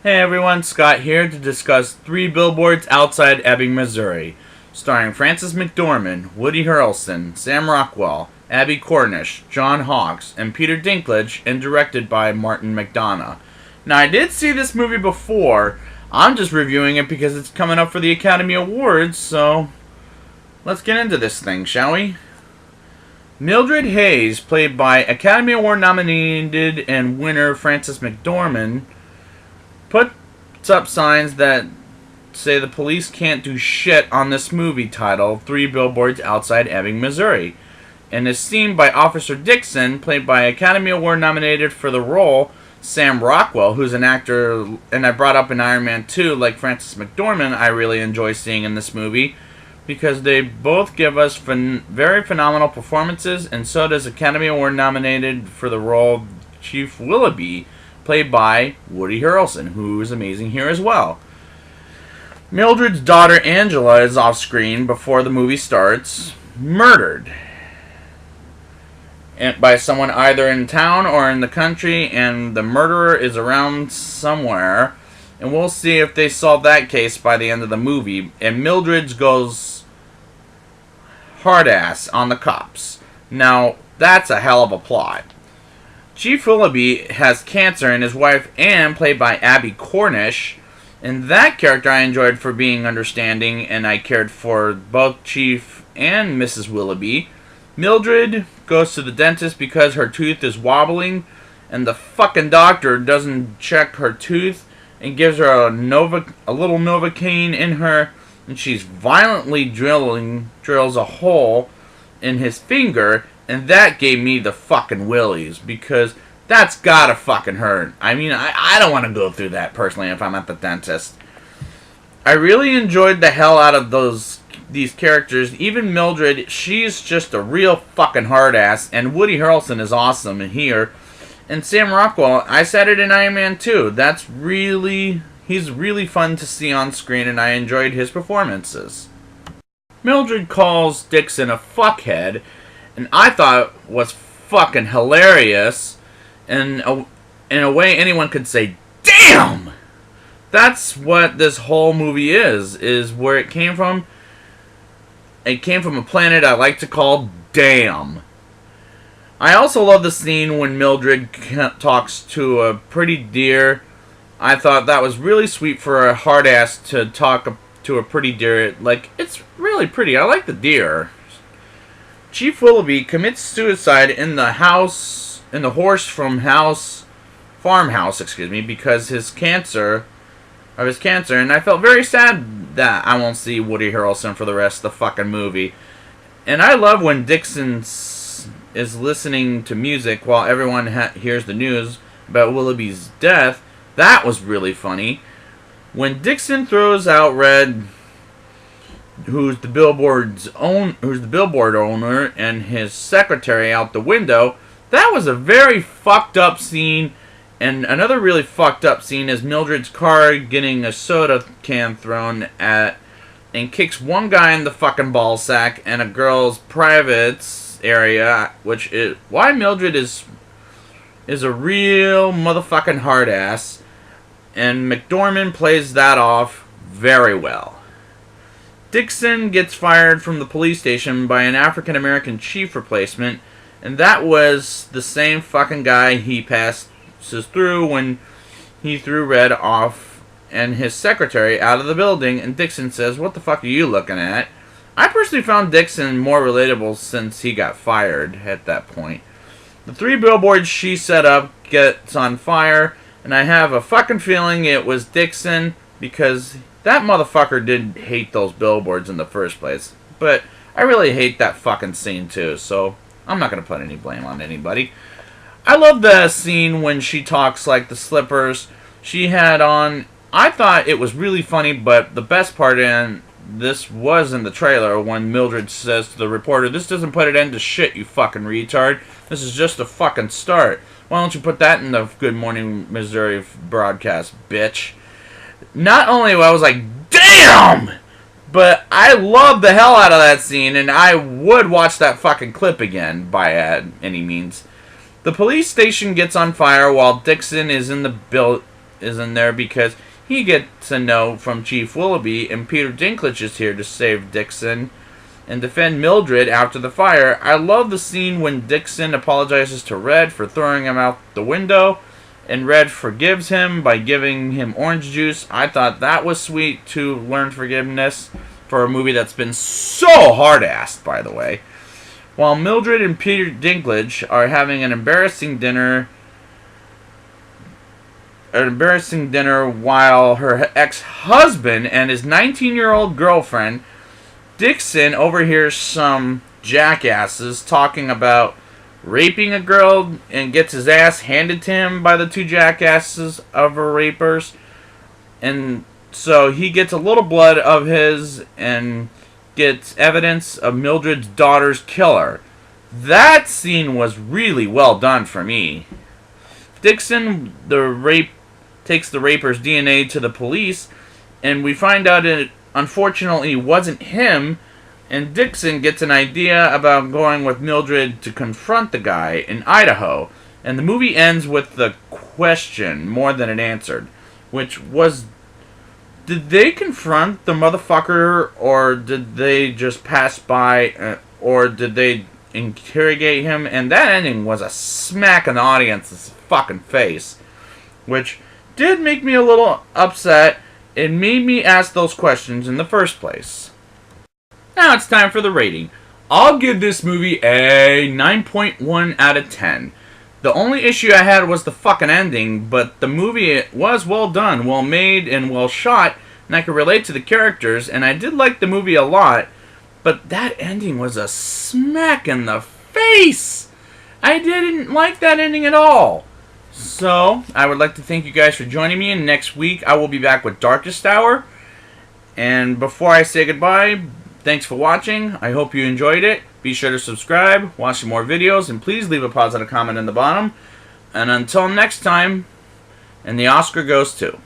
Hey everyone, Scott here to discuss Three Billboards Outside Ebbing, Missouri, starring Frances McDormand, Woody Harrelson, Sam Rockwell, Abby Cornish, John Hawkes, and Peter Dinklage, and directed by Martin McDonagh. Now, I did see this movie before. I'm just reviewing it because it's coming up for the Academy Awards, so let's get into this thing, shall we? Mildred Hayes, played by Academy Award nominated and winner Frances McDormand, puts up signs that say the police can't do shit on this movie titled Three Billboards Outside Ebbing, Missouri, and is seen by Officer Dixon, played by Academy Award nominated for the role Sam Rockwell, who's an actor, and I brought up in Iron Man 2, like Frances McDormand, I really enjoy seeing in this movie, because they both give us very phenomenal performances, and so does Academy Award nominated for the role Chief Willoughby, played by Woody Harrelson, who is amazing here as well. Mildred's daughter Angela is off screen before the movie starts, murdered by someone either in town or in the country, and the murderer is around somewhere, and we'll see if they solve that case by the end of the movie. And Mildred's goes hard ass on the cops. Now, that's a hell of a plot. Chief Willoughby has cancer, and his wife Anne, played by Abby Cornish, and that character I enjoyed for being understanding, and I cared for both Chief and Mrs. Willoughby. Mildred goes to the dentist because her tooth is wobbling, and the fucking doctor doesn't check her tooth and gives her a little Novocaine in her, and she's violently drills a hole in his finger, and that gave me the fucking willies, because that's gotta fucking hurt. I mean, I don't want to go through that personally if I'm at the dentist. I really enjoyed the hell out of these characters. Even Mildred, she's just a real fucking hard ass, and Woody Harrelson is awesome in here. And Sam Rockwell, I said it in Iron Man 2. He's really fun to see on screen, and I enjoyed his performances. Mildred calls Dixon a fuckhead, and I thought was fucking hilarious, and in a way anyone could say, damn! That's what this whole movie is where it came from. It came from a planet I like to call Damn. I also love the scene when Mildred talks to a pretty deer. I thought that was really sweet for a hard ass to talk to a pretty deer. Like, it's really pretty. I like the deer. Chief Willoughby commits suicide in the farmhouse, because his cancer, and I felt very sad that I won't see Woody Harrelson for the rest of the fucking movie. And I love when Dixon is listening to music while everyone hears the news about Willoughby's death. That was really funny. When Dixon throws out Red, who's the billboard owner, and his secretary out the window, that was a very fucked up scene. And another really fucked up scene is Mildred's car getting a soda can thrown at and kicks one guy in the fucking ball sack and a girl's privates area, which is why Mildred is a real motherfucking hard ass, and McDormand plays that off very well. Dixon gets fired from the police station by an African American chief replacement, and that was the same fucking guy he passes through when he threw Red off and his secretary out of the building, and Dixon says, "What the fuck are you looking at?" I personally found Dixon more relatable since he got fired at that point. The three billboards she set up gets on fire, and I have a fucking feeling it was Dixon, because that motherfucker didn't hate those billboards in the first place. But I really hate that fucking scene too, so I'm not going to put any blame on anybody. I love the scene when she talks like the slippers she had on. I thought it was really funny, but the best part in this was in the trailer when Mildred says to the reporter, "This doesn't put an end to shit, you fucking retard. This is just a fucking start. Why don't you put that in the Good Morning Missouri broadcast, bitch?" Not only I was like, damn! But I love the hell out of that scene, and I would watch that fucking clip again by any means. The police station gets on fire while Dixon is in the is in there because he gets a note from Chief Willoughby, and Peter Dinklage is here to save Dixon and defend Mildred after the fire. I love the scene when Dixon apologizes to Red for throwing him out the window, and Red forgives him by giving him orange juice. I thought that was sweet to learn forgiveness for a movie that's been so hard-assed, by the way. While Mildred and Peter Dinklage are having an embarrassing dinner while her ex-husband and his 19-year-old girlfriend, Dixon, overhears some jackasses talking about raping a girl and gets his ass handed to him by the two jackasses of her rapers. And so he gets a little blood of his and gets evidence of Mildred's daughter's killer. That scene was really well done for me. Dixon, takes the raper's DNA to the police, and we find out it unfortunately wasn't him, and Dixon gets an idea about going with Mildred to confront the guy in Idaho, and the movie ends with the question more than it answered, which was, did they confront the motherfucker, or did they just pass by, or did they interrogate him? And that ending was a smack in the audience's fucking face, which did make me a little upset. It made me ask those questions in the first place. Now it's time for the rating. I'll give this movie a 9.1 out of 10. The only issue I had was the fucking ending, but the movie was well done, well made, and well shot, and I could relate to the characters, and I did like the movie a lot, but that ending was a smack in the face! I didn't like that ending at all. So, I would like to thank you guys for joining me, and next week I will be back with Darkest Hour. And before I say goodbye, thanks for watching. I hope you enjoyed it. Be sure to subscribe, watch some more videos, and please leave a positive comment in the bottom. And until next time, and the Oscar goes to...